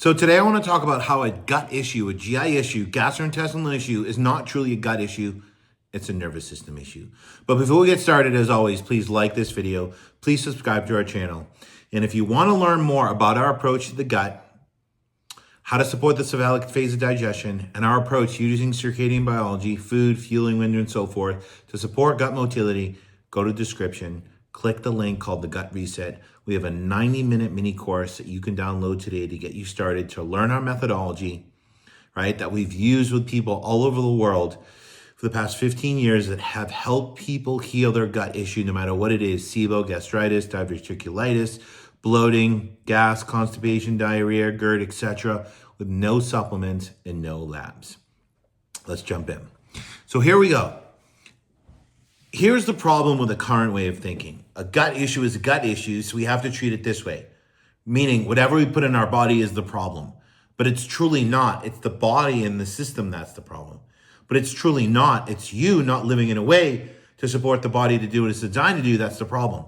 So today I want to talk about how a gut issue, a GI issue, gastrointestinal issue is not truly a gut issue, it's a nervous system issue. But before we get started, as always, please like this video, please subscribe to our channel. And if you want to learn more about our approach to the gut, how to support the cephalic phase of digestion, and our approach using circadian biology, food, fueling window, and so forth to support gut motility, go to the description, click the link called the Gut Reset. We have a 90-minute mini course that you can download today to get you started to learn our methodology, right, that we've used with people all over the world for the past 15 years that have helped people heal their gut issue, no matter what it is: SIBO, gastritis, diverticulitis, bloating, gas, constipation, diarrhea, GERD, etc., with no supplements and no labs. Let's jump in. So here we go. Here's the problem with the current way of thinking. A gut issue is a gut issue, so we have to treat it this way. Meaning whatever we put in our body is the problem. But it's truly not. It's the body and the system that's the problem. But it's truly not. It's you not living in a way to support the body to do what it's designed to do that's the problem.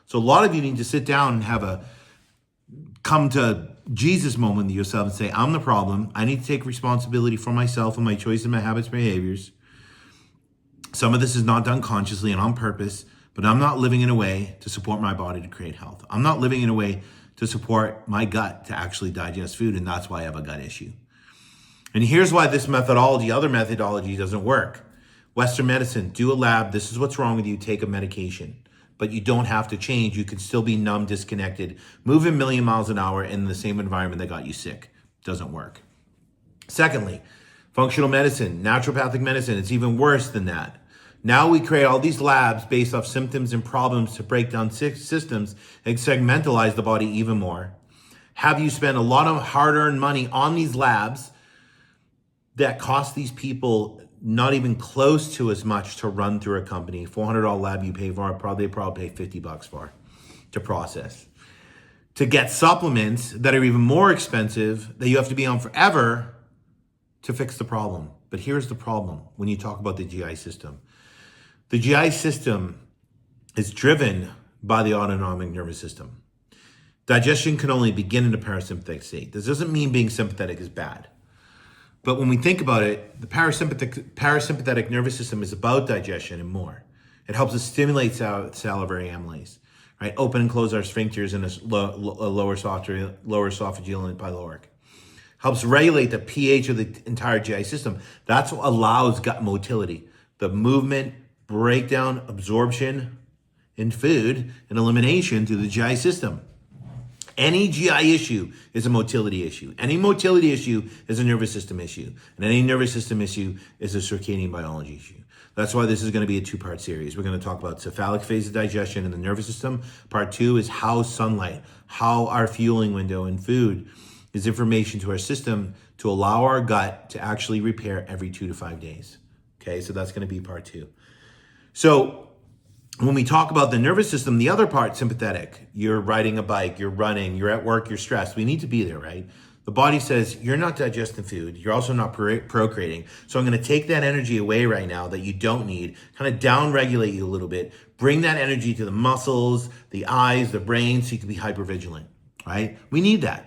So a lot of you need to sit down and have a come to Jesus moment with yourself and say, I'm the problem. I need to take responsibility for myself and my choices, my habits, behaviors. Some of this is not done consciously and on purpose, but I'm not living in a way to support my body to create health. I'm not living in a way to support my gut to actually digest food, and that's why I have a gut issue. And here's why this methodology, other methodology, doesn't work. Western medicine, do a lab. This is what's wrong with you. Take a medication. But you don't have to change. You can still be numb, disconnected, move a million miles an hour in the same environment that got you sick. Doesn't work. Secondly, functional medicine, naturopathic medicine, it's even worse than that. Now we create all these labs based off symptoms and problems to break down systems and segmentalize the body even more. Have you spend a lot of hard-earned money on these labs that cost these people not even close to as much to run through a company. $400 lab you pay for, they probably pay $50 for to process. To get supplements that are even more expensive that you have to be on forever to fix the problem. But here's the problem when you talk about the GI system. The GI system is driven by the autonomic nervous system. Digestion can only begin in a parasympathetic state. This doesn't mean being sympathetic is bad. But when we think about it, the parasympathetic nervous system is about digestion and more. It helps us stimulate salivary amylase, right? Open and close our sphincters in a lower esophageal and pyloric. Helps regulate the pH of the entire GI system. That's what allows gut motility, the movement, breakdown, absorption in food, and elimination through the GI system. Any GI issue is a motility issue. Any motility issue is a nervous system issue. And any nervous system issue is a circadian biology issue. That's why this is going to be a two-part series. We're going to talk about cephalic phase of digestion in the nervous system. Part 2 is how sunlight, how our fueling window and food is information to our system to allow our gut to actually repair every 2 to 5 days. Okay, so that's going to be part 2. So when we talk about the nervous system, the other part, sympathetic, you're riding a bike, you're running, you're at work, you're stressed. We need to be there, right? The body says, you're not digesting food. You're also not procreating. So I'm going to take that energy away right now that you don't need, kind of down-regulate you a little bit, bring that energy to the muscles, the eyes, the brain, so you can be hypervigilant, right? We need that.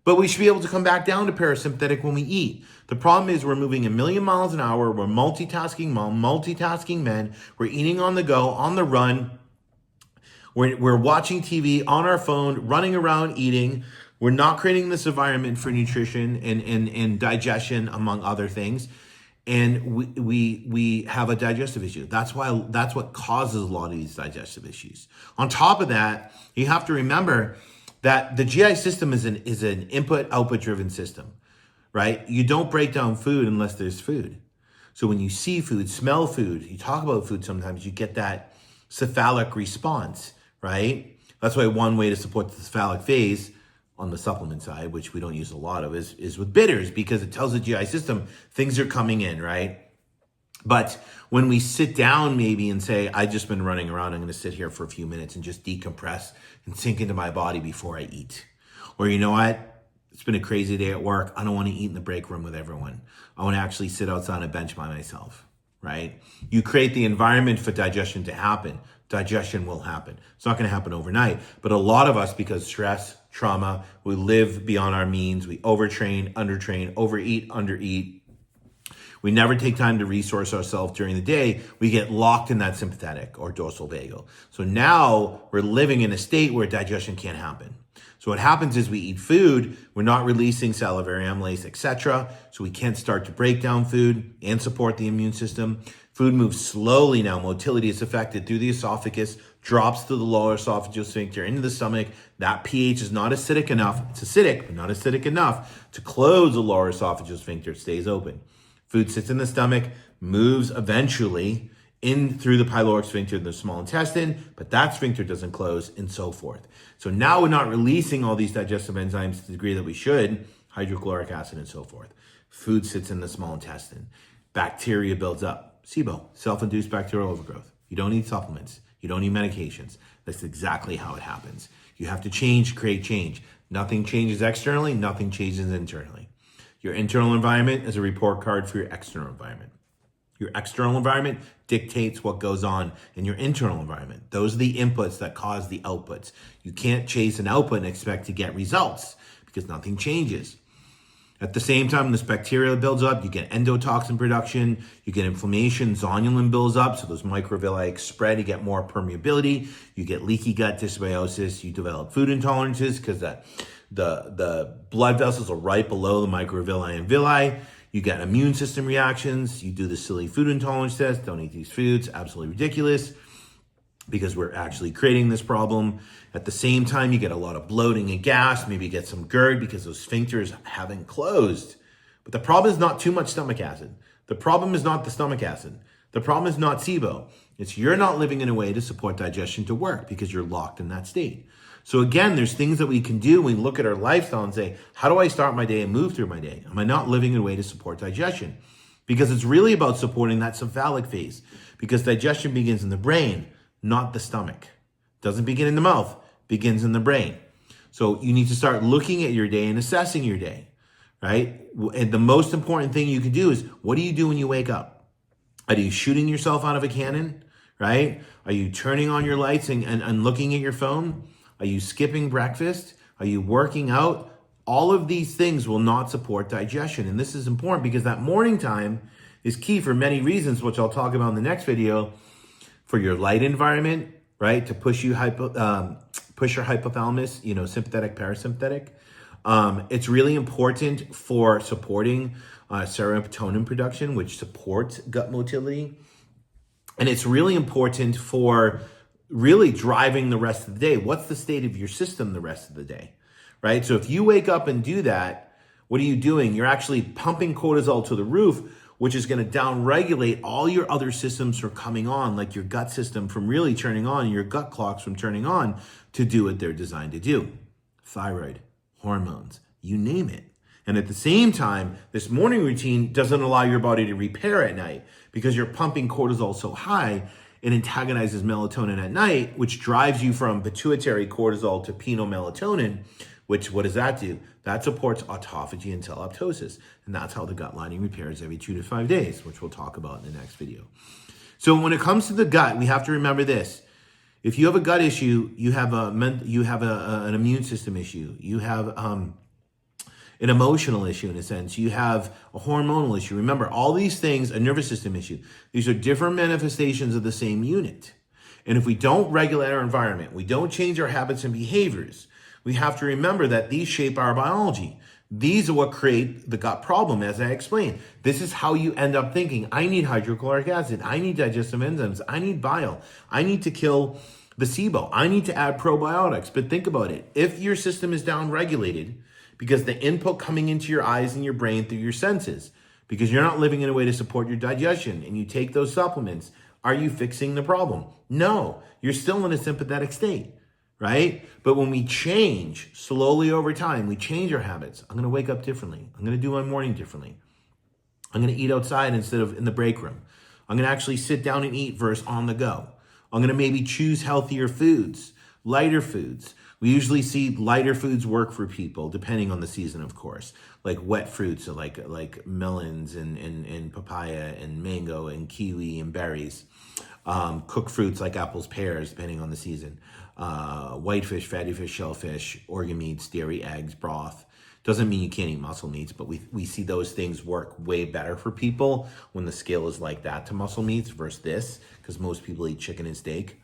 But we should be able to come back down to parasympathetic when we eat. The problem is we're moving a million miles an hour. We're multitasking mom, multitasking men. We're eating on the go, on the run. We're watching TV on our phone, running around, eating. We're not creating this environment for nutrition and digestion, among other things. And we have a digestive issue. That's what causes a lot of these digestive issues. On top of that, you have to remember that the GI system is an input-output driven system, right? You don't break down food unless there's food. So when you see food, smell food, you talk about food sometimes, you get that cephalic response, right? That's why one way to support the cephalic phase on the supplement side, which we don't use a lot of, is with bitters, because it tells the GI system things are coming in, right? But when we sit down maybe and say, I've just been running around, I'm going to sit here for a few minutes and just decompress and sink into my body before I eat. Or you know what? It's been a crazy day at work. I don't want to eat in the break room with everyone. I want to actually sit outside on a bench by myself, right? You create the environment for digestion to happen. Digestion will happen. It's not going to happen overnight. But a lot of us, because stress, trauma, we live beyond our means. We overtrain, undertrain, overeat, undereat. We never take time to resource ourselves during the day. We get locked in that sympathetic or dorsal vagal. So now we're living in a state where digestion can't happen. So what happens is we eat food, we're not releasing salivary amylase, etc. So we can't start to break down food and support the immune system. Food moves slowly now. Motility is affected through the esophagus, drops through the lower esophageal sphincter into the stomach. That pH is not acidic enough. It's acidic, but not acidic enough to close the lower esophageal sphincter. It stays open. Food sits in the stomach, moves eventually in through the pyloric sphincter in the small intestine, but that sphincter doesn't close, and so forth. So now we're not releasing all these digestive enzymes to the degree that we should, hydrochloric acid and so forth. Food sits in the small intestine. Bacteria builds up. SIBO, self-induced bacterial overgrowth. You don't need supplements. You don't need medications. That's exactly how it happens. You have to change, create change. Nothing changes externally, nothing changes internally. Your internal environment is a report card for your external environment. Your external environment dictates what goes on in your internal environment. Those are the inputs that cause the outputs. You can't chase an output and expect to get results because nothing changes. At the same time, this bacteria builds up, you get endotoxin production, you get inflammation, zonulin builds up, so those microvilli spread, you get more permeability, you get leaky gut dysbiosis, you develop food intolerances because the blood vessels are right below the microvilli and villi. You get immune system reactions. You do the silly food intolerance test. Don't eat these foods. Absolutely ridiculous because we're actually creating this problem. At the same time, you get a lot of bloating and gas. Maybe you get some GERD because those sphincters haven't closed. But the problem is not too much stomach acid. The problem is not the stomach acid. The problem is not SIBO. It's you're not living in a way to support digestion to work because you're locked in that state. So again, there's things that we can do when we look at our lifestyle and say, how do I start my day and move through my day? Am I not living in a way to support digestion? Because it's really about supporting that cephalic phase because digestion begins in the brain, not the stomach. Doesn't begin in the mouth, begins in the brain. So you need to start looking at your day and assessing your day, right? And the most important thing you can do is, what do you do when you wake up? Are you shooting yourself out of a cannon, right? Are you turning on your lights and looking at your phone? Are you skipping breakfast? Are you working out? All of these things will not support digestion. And this is important because that morning time is key for many reasons, which I'll talk about in the next video, for your light environment, right? To push your hypothalamus, sympathetic, parasympathetic. It's really important for supporting serotonin production, which supports gut motility. And it's really important for really driving the rest of the day. What's the state of your system the rest of the day, right? So if you wake up and do that, what are you doing? You're actually pumping cortisol to the roof, which is going to downregulate all your other systems from coming on, like your gut system from really turning on, your gut clocks from turning on to do what they're designed to do. Thyroid, hormones, you name it. And at the same time, this morning routine doesn't allow your body to repair at night because you're pumping cortisol so high. It antagonizes melatonin at night, which drives you from pituitary cortisol to penile melatonin, which what does that do? That supports autophagy and cell apoptosis. And that's how the gut lining repairs every 2 to 5 days, which we'll talk about in the next video. So when it comes to the gut, we have to remember this. If you have a gut issue, you have an immune system issue. You have an emotional issue in a sense. You have a hormonal issue. Remember, all these things, a nervous system issue, these are different manifestations of the same unit. And if we don't regulate our environment, we don't change our habits and behaviors, we have to remember that these shape our biology. These are what create the gut problem, as I explained. This is how you end up thinking, I need hydrochloric acid, I need digestive enzymes, I need bile, I need to kill the SIBO, I need to add probiotics. But think about it. If your system is downregulated, because the input coming into your eyes and your brain through your senses, because you're not living in a way to support your digestion, and you take those supplements, are you fixing the problem? No, you're still in a sympathetic state, right? But when we change slowly over time, we change our habits. I'm going to wake up differently. I'm going to do my morning differently. I'm going to eat outside instead of in the break room. I'm going to actually sit down and eat versus on the go. I'm going to maybe choose healthier foods, lighter foods. We usually see lighter foods work for people, depending on the season, of course. Like wet fruits, so like melons and papaya and mango and kiwi and berries. Cooked fruits like apples, pears, depending on the season. Whitefish, fatty fish, shellfish, organ meats, dairy, eggs, broth. Doesn't mean you can't eat muscle meats, but we see those things work way better for people when the scale is like that to muscle meats versus this, because most people eat chicken and steak.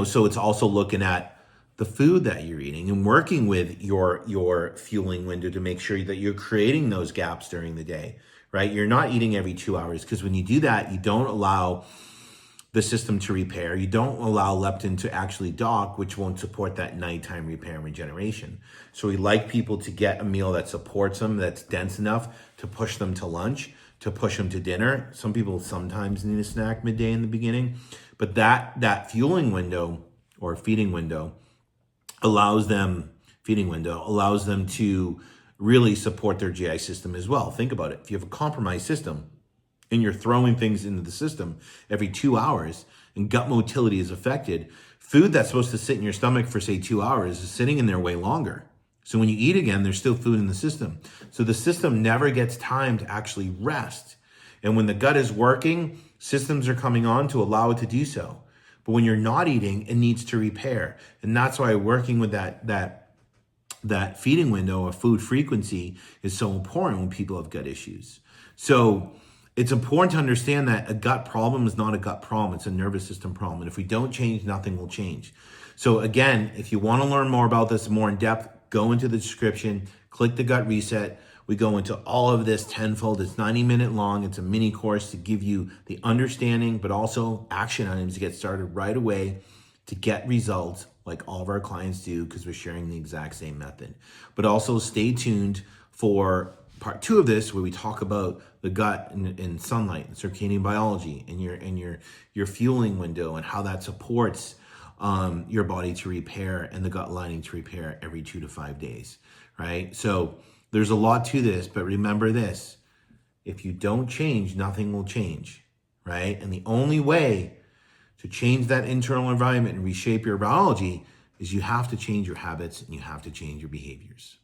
So it's also looking at the food that you're eating and working with your fueling window to make sure that you're creating those gaps during the day, right? You're not eating every 2 hours, because when you do that, you don't allow the system to repair. You don't allow leptin to actually dock, which won't support that nighttime repair and regeneration. So we like people to get a meal that supports them, that's dense enough to push them to lunch, to push them to dinner. Some people sometimes need a snack midday in the beginning, but that fueling window or feeding window allows them to really support their GI system as well. Think about it. If you have a compromised system and you're throwing things into the system every 2 hours and gut motility is affected, food that's supposed to sit in your stomach for, say, 2 hours is sitting in there way longer. So when you eat again, there's still food in the system. So the system never gets time to actually rest. And when the gut is working, systems are coming on to allow it to do so. But when you're not eating, it needs to repair. And that's why working with that feeding window of food frequency is so important when people have gut issues. So it's important to understand that a gut problem is not a gut problem. It's a nervous system problem. And if we don't change, nothing will change. So again, if you want to learn more about this more in depth, go into the description, click the gut reset. We go into all of this tenfold. It's 90-minute long. It's a mini course to give you the understanding, but also action items to get started right away to get results like all of our clients do, because we're sharing the exact same method. But also stay tuned for part 2 of this, where we talk about the gut and sunlight and circadian biology and your fueling window and how that supports your body to repair and the gut lining to repair every 2 to 5 days, right? So there's a lot to this, but remember this: if you don't change, nothing will change, right? And the only way to change that internal environment and reshape your biology is you have to change your habits and you have to change your behaviors.